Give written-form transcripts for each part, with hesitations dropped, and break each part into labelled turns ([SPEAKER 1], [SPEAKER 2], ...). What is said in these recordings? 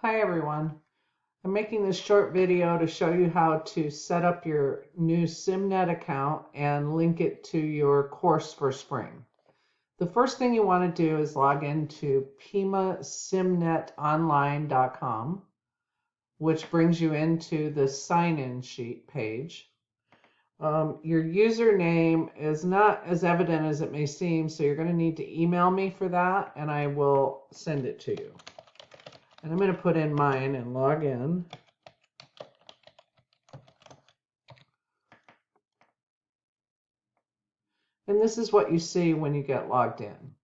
[SPEAKER 1] Hi everyone. I'm making this short video to show you how to set up your new SIMnet account and link it to your course for spring. The first thing you want to do is log into pimasimnetonline.com, which brings you into the sign-in sheet page. Your username is not as evident as it may seem, so you're going to need to email me for that and I will send it to you. And I'm going to put in mine and log in. And this is what you see when you get logged in.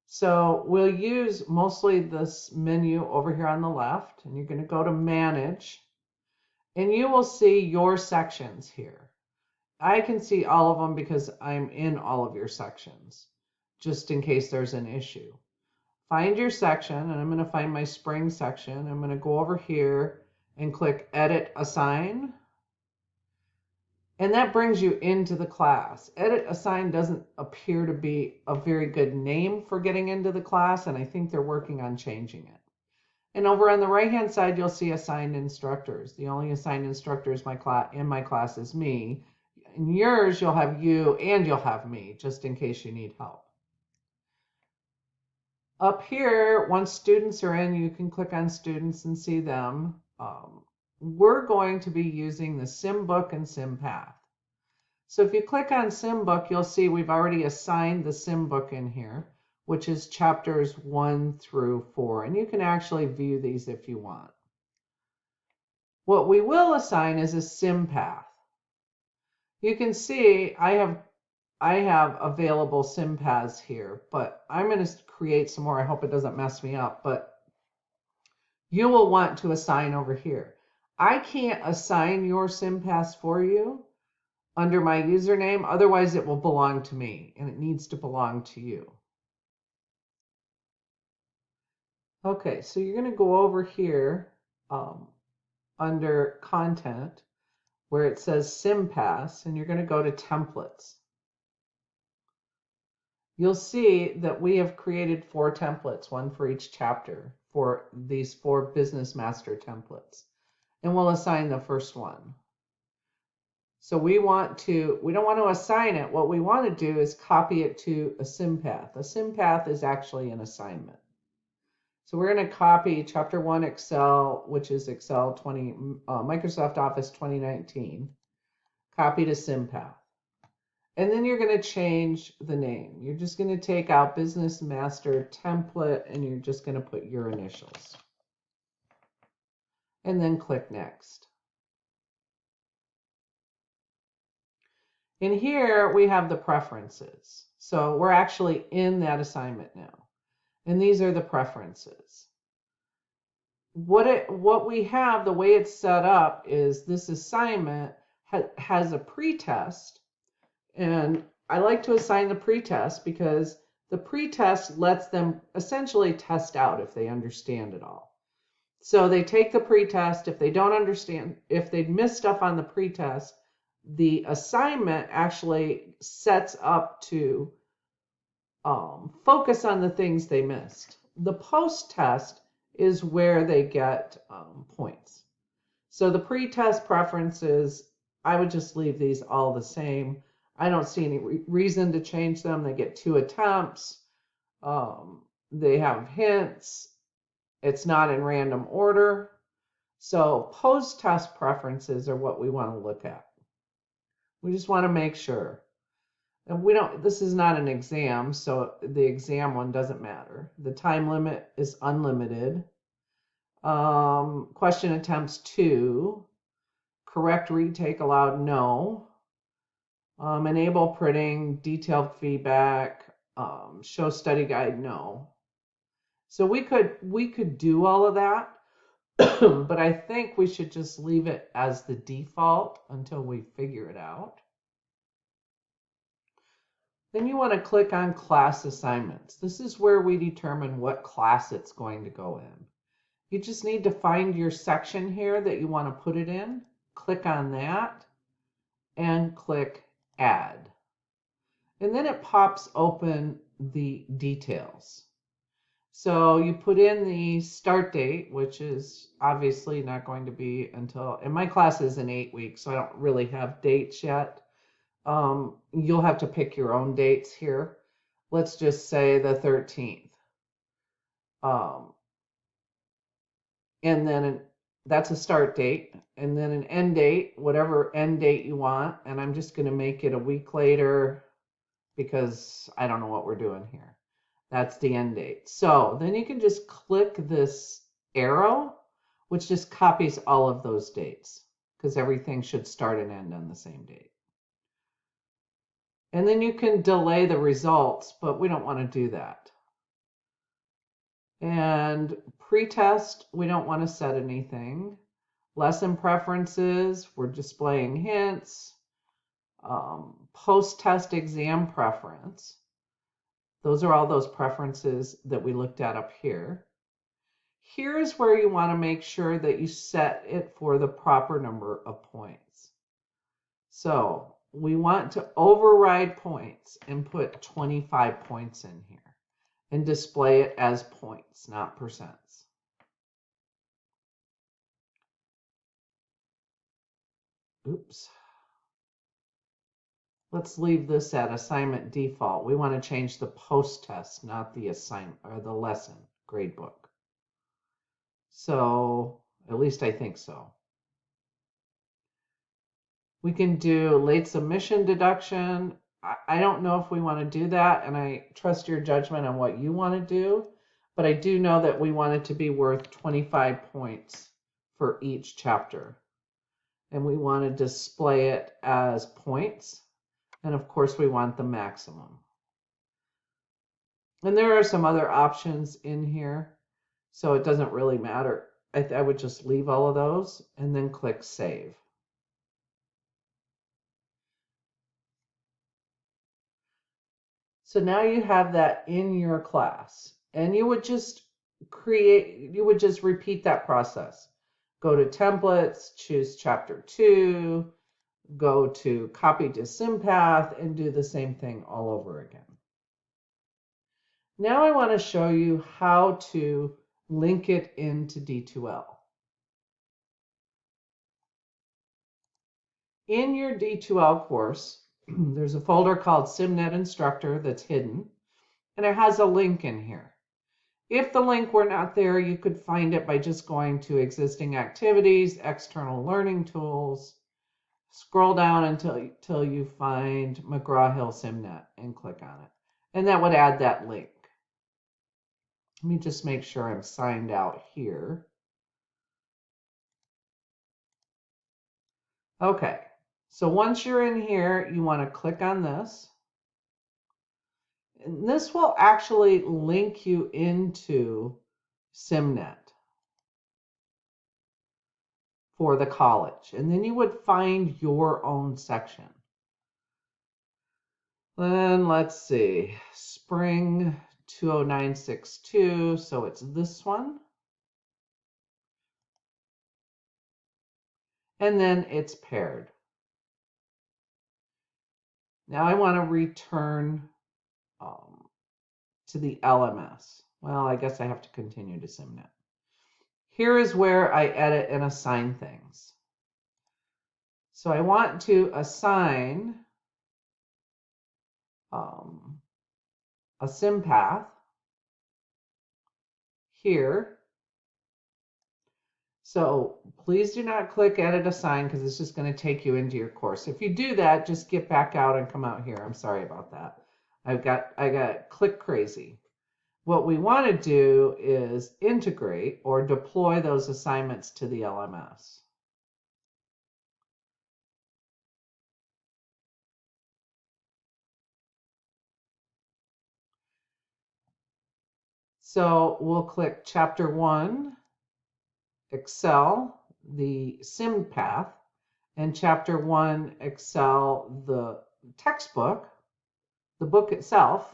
[SPEAKER 1] So we'll use mostly this menu over here on the left, and you're going to go to Manage, and you will see your sections here. I can see all of them because I'm in all of your sections, just in case there's an issue. Find your section, and I'm going to find my spring section. I'm going to go over here and click Edit Assign. And that brings you into the class. Edit Assign doesn't appear to be a very good name for getting into the class, and I think they're working on changing it. And over on the right-hand side, you'll see Assigned Instructors. The only assigned instructors in my class is me. In yours, you'll have you and you'll have me, just in case you need help. Up here, once students are in, you can click on students and see them. We're going to be using the SimBook and SimPath. So if you click on SimBook, you'll see we've already assigned the SimBook in here, which is chapters 1 through 4. And you can actually view these if you want. What we will assign is a SimPath. You can see I have available SimPaths here, but I'm going to create some more. I hope it doesn't mess me up, but you will want to assign over here. I can't assign your SimPaths for you under my username, otherwise it will belong to me, and it needs to belong to you. Okay, so you're going to go over here under Content, where it says SimPaths, and you're going to go to Templates. You'll see that we have created 4 templates, one for each chapter, for these 4 Business Master templates. And we'll assign the first one. So we don't want to assign it. What we want to do is copy it to a SimPath. A SimPath is actually an assignment. So we're going to copy Chapter 1 Excel, which is Microsoft Office 2019, copy to SimPath. And then you're going to change the name. You're just going to take out Business Master Template, and you're just going to put your initials. And then click Next. In here, we have the preferences. So we're actually in that assignment now. And these are the preferences. What we have, the way it's set up, is this assignment has a pretest. And I like to assign the pretest because the pretest lets them essentially test out if they understand it all. So they take the pretest. If they don't understand, if they miss stuff on the pretest, the assignment actually sets up to focus on the things they missed. The post-test is where they get points. So the pretest preferences, I would just leave these all the same. I don't see any reason to change them. They get 2 attempts. They have hints. It's not in random order. So post-test preferences are what we want to look at. We just want to make sure. And this is not an exam, so the exam one doesn't matter. The time limit is unlimited. Question attempts 2. Correct retake allowed, no. Enable printing, detailed feedback, show study guide, no. So we could do all of that, but I think we should just leave it as the default until we figure it out. Then you want to click on class assignments. This is where we determine what class it's going to go in. You just need to find your section here that you want to put it in, click on that, and click Add. And then it pops open the details. So you put in the start date, which is obviously not going to be until, and my class is in 8 weeks, so I don't really have dates yet. You'll have to pick your own dates here. Let's just say the 13th. Um, and then that's a start date, and then an end date, whatever end date you want. And I'm just going to make it a week later because I don't know what we're doing here. That's the end date. So then you can just click this arrow, which just copies all of those dates because everything should start and end on the same date. And then you can delay the results, but we don't want to do that. And pre-test, we don't want to set anything. Lesson preferences, we're displaying hints. Post-test exam preference. Those are all those preferences that we looked at up here. Here's where you want to make sure that you set it for the proper number of points. So we want to override points and put 25 points in here and display it as points, not percents. Oops. Let's leave this at assignment default. We want to change the post-test, not the assignment or the lesson gradebook. So at least I think so. We can do late submission deduction. I don't know if we want to do that, and I trust your judgment on what you want to do, but I do know that we want it to be worth 25 points for each chapter. And we want to display it as points. And of course, we want the maximum. And there are some other options in here, so it doesn't really matter. I would just leave all of those and then click Save. So now you have that in your class, and you would just repeat that process. Go to templates, choose chapter 2, go to copy to SimPath, and do the same thing all over again. Now I want to show you how to link it into D2L. In your D2L course, there's a folder called SIMnet Instructor that's hidden, and it has a link in here. If the link were not there, you could find it by just going to existing activities, external learning tools, scroll down until you find McGraw-Hill SIMnet and click on it. And that would add that link. Let me just make sure I'm signed out here. Okay, so once you're in here, you want to click on this. And this will actually link you into SIMnet for the college. And then you would find your own section. Then let's see, spring 20962, so it's this one. And then it's paired. Now I want to return to the LMS. Well, I guess I have to continue to SIMnet. Here is where I edit and assign things. So I want to assign a SimPath here. So please do not click Edit Assign because it's just going to take you into your course. If you do that, just get back out and come out here. I'm sorry about that. I got click crazy. What we want to do is integrate or deploy those assignments to the LMS. So we'll click Chapter 1, Excel, the SimPath, and Chapter 1, Excel, the textbook, the book itself,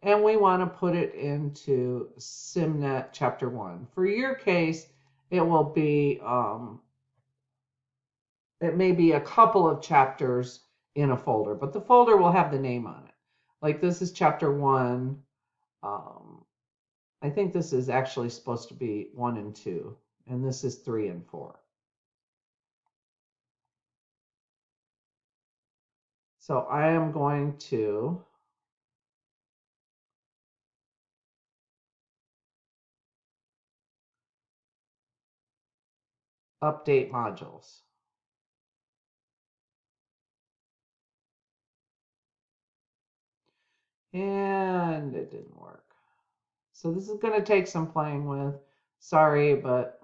[SPEAKER 1] and we want to put it into SIMnet Chapter 1. For your case, it will be, it may be a couple of chapters in a folder, but the folder will have the name on it. Like this is Chapter 1, I think this is actually supposed to be 1 and 2, and this is 3 and 4. So I am going to update modules. And it didn't work. So this is going to take some playing with. Sorry, but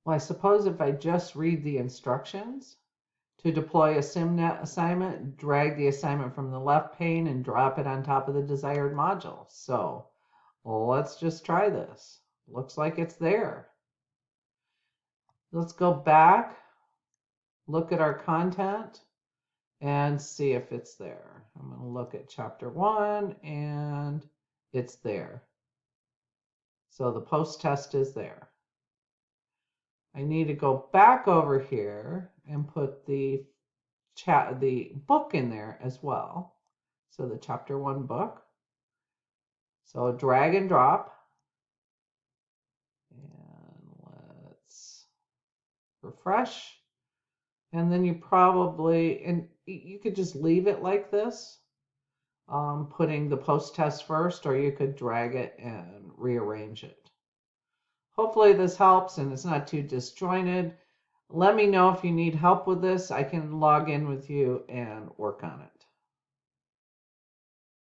[SPEAKER 1] well, I suppose if I just read the instructions to deploy a SIMnet assignment, drag the assignment from the left pane and drop it on top of the desired module. So let's just try this. Looks like it's there. Let's go back, look at our content, and see if it's there. I'm going to look at chapter 1, and it's there. So the post test is there. I need to go back over here and put the book in there as well. So the chapter 1 book. So drag and drop. And let's refresh. And then you probably, and you could just leave it like this, putting the post test first, or you could drag it and rearrange it. Hopefully this helps and it's not too disjointed. Let me know if you need help with this. I can log in with you and work on it.